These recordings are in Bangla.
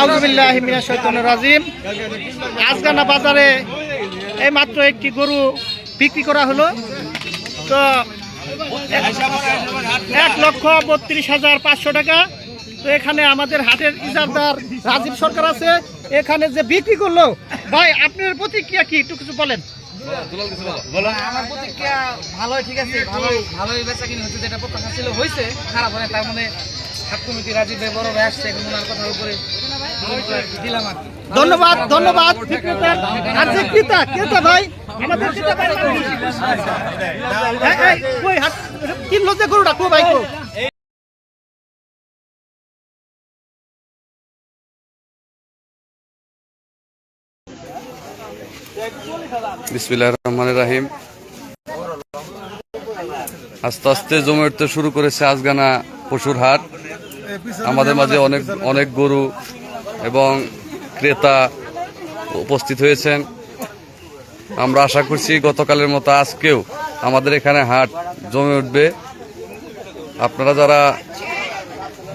আউযুবিল্লাহি মিনাশ শাইতানির রাজিম। আজগানা বাজারে এই মাত্র একটি গরু বিক্রি করা হলো। তো 1,32,500 টাকা। তো এখানে আমাদের হাটের ইজারদার রাজীব সরকার আছে। এখানে যে বিক্রি করলো, ভাই আপনার প্রতিক্রিয়া কি একটু কিছু বলেন। আমার প্রতিক্রিয়া ভালোই, ঠিক আছে, ভালোই বেচা কিনে হচ্ছে, যেটা প্রত্যাশা ছিল হয়েছে, খারাপ হয়। তার মানে হাট কমিটি রাজীব ভাই বড় ভাই আসছে, এখন ওনার কথার উপরে দিলাম আর কি। ধন্যবাদ ধন্যবাদ। আর যে ক্রেতা ভাই আমাদের কিনলো যে গরুটা কো ভাই কো। বিসমিল্লাহির রহমানির রহিম। আস্তে আস্তে জমে উঠতে শুরু করেছে আজগানা পশুর হাট। আমাদের মাঝে অনেক গরু এবং ক্রেতা উপস্থিত হয়েছেন। আমরা আশা করছি গতকালের মতো আজকেও আমাদের এখানে হাট জমে উঠবে। আপনারা যারা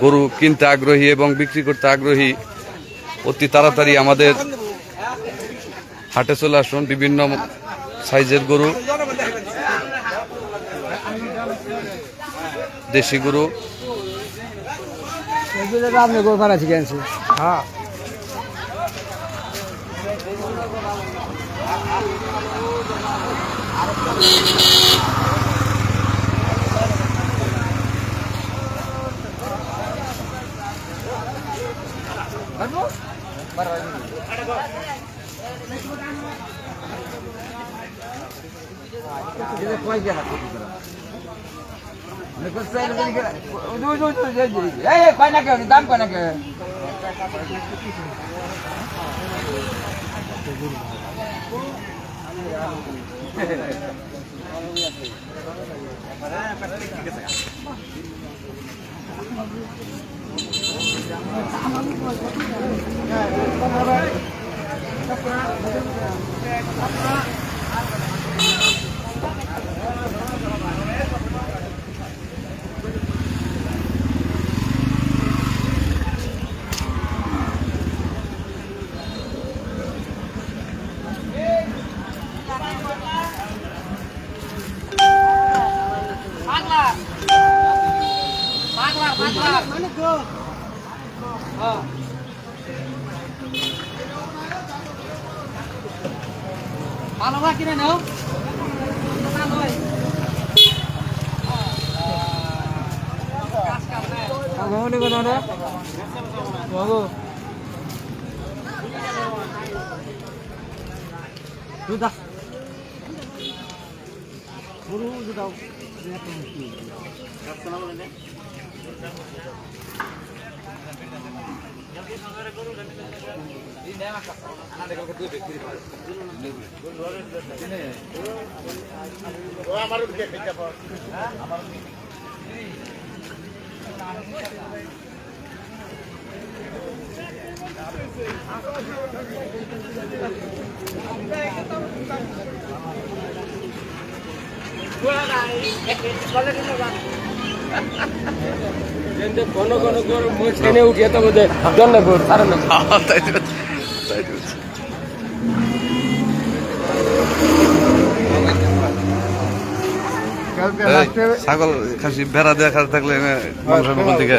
গরু কিনতে আগ্রহী এবং বিক্রি করতে আগ্রহী, অতি তাড়াতাড়ি আমাদের হাটে চলে আসুন। বিভিন্ন সাইজের গরু, দেশি গরু। দাম কয় নাকি? ভালো ভাই কিনে নাও। উঠিয়ে তো ছাগল খাসি ভেড়া দেখা থাকলে থেকে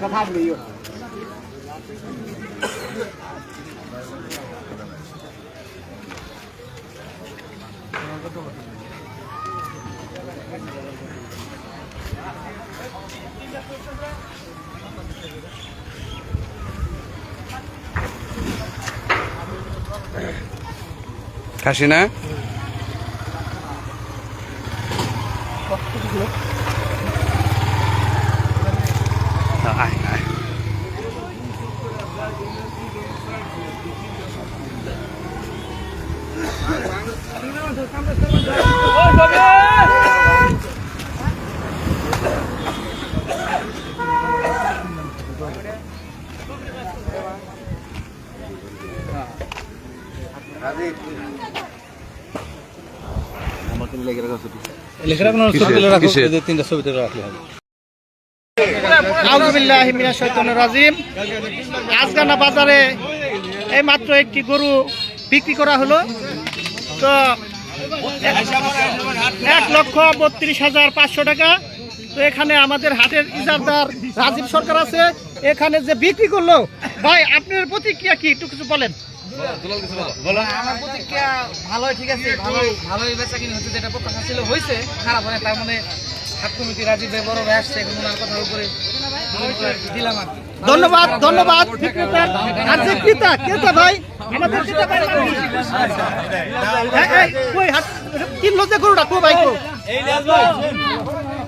কথা বলিও। খাসি না আউযুবিল্লাহি মিনাশ শাইতানির রাজিম। আজগানা বাজারে এই মাত্র একটি গরু বিক্রি করা হলো। তো 1,32,500 টাকা। তো এখানে আমাদের হাটের ইজারদার রাজীব সরকার আছে। এখানে যে বিক্রি করলো, ভাই আপনার প্রতিক্রিয়া কি একটু কিছু বলেন। আমার প্রতিক্রিয়া ভালোই, ঠিক আছে, ভালোই বেচা কিনে হচ্ছে, যেটা প্রত্যাশা ছিল হয়েছে, খারাপ হয় না। তার মানে হাট কমিটি রাজীব ভাই বড় ভাই আসছে, এখন ওনার কথার উপরে দিলাম আর কি। ধন্যবাদ, ধন্যবাদ বিক্রেতা। আর যে ক্রেতা ভাই আমাদের ক্রেতা ভাই কই হাট কিনলো যে গরুটা কো ভাই কো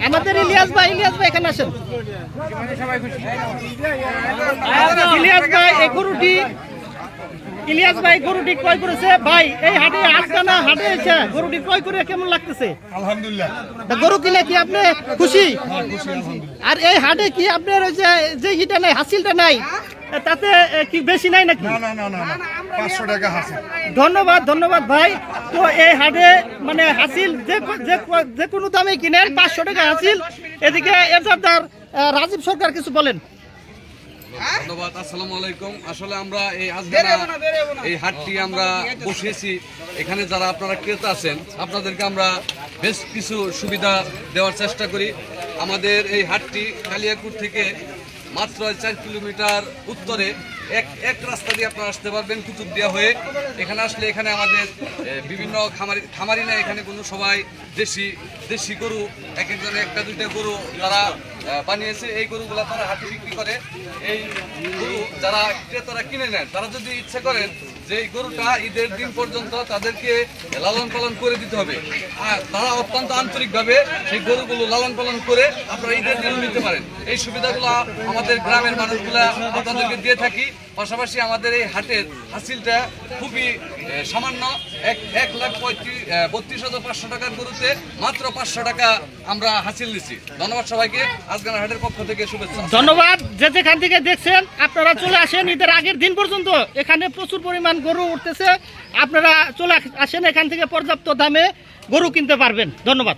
আমাদের ইলিয়াস ভাই এখানে আসেন। ইলিয়াস ভাই গরুটি ক্রয় করেছে। ভাই এই হাটে আজগানা হাটে এসে গরুটি ক্রয় করে কেমন লাগতেছে? আলহামদুলিল্লাহ। গরু কিনে কি আপনি খুশি? আর এই হাটে কি আপনার ওই যে ইটা নাই, হাসিলটা নাই, তাতে কি বেশি নাই নাকি? না 500 টাকা হাসিল। ধন্যবাদ ভাই। তো এই হাটে মানে হাসিল যে কোনো দামে কিনেন 500 টাকা হাসিল। এদিকে এজারদার রাজীব সরকার কিছু বলেন। ধন্যবাদ। আসসালামু আলাইকুম। আসলে আমরা এই আজগানা এই হাটটি আমরা বসিয়েছি। এখানে যারা আপনারা ক্রেতা আছেন আপনাদেরকে আমরা বেশ কিছু সুবিধা দেওয়ার চেষ্টা করি। আমাদের এই হাটটি কালিয়াকুর থেকে মাত্র 4 কিলোমিটার উত্তরে এক রাস্তা দিয়ে আপনারা আসতে পারবেন কুতুবদিয়া হয়ে। এখানে আসলে এখানে আমাদের বিভিন্ন খামারি না, এখানে কোনো সবাই দেশি গরু, এক একজনে একটা দুইটা গরু তারা বানিয়েছে। এই গরুগুলা তারা হাটে বিক্রি করে। এই গরু যারা ক্রেতারা কিনে নেন, তারা যদি ইচ্ছে করেন যে এই গরুটা ঈদের দিন পর্যন্ত তাদেরকে লালন পালন করে দিতে হবে, আর তারা অত্যন্ত আন্তরিকভাবে সেই গরুগুলো লালন পালন করে আপনারা ঈদের দিন নিতে পারেন। এই সুবিধাগুলো আমাদের গ্রামের মানুষগুলা আপনাদেরকে দিয়ে থাকি। পাশাপাশি আমাদের এই হাটের হাসিলটা খুবই সামান্য, 1,32,500 টাকার গরুতে মাত্র 500 টাকা আমরা হাসিল দিচ্ছি। ধন্যবাদ সবাইকে। আজগানা হাটের পক্ষ থেকে শুভেচ্ছা। ধন্যবাদ। যেখান থেকে দেখছেন আপনারা চলে আসেন। ঈদের আগের দিন পর্যন্ত এখানে প্রচুর পরিমাণ গরু উঠতেছে। আপনারা চলে আসেন, এখান থেকে পর্যাপ্ত দামে গরু কিনতে পারবেন। ধন্যবাদ।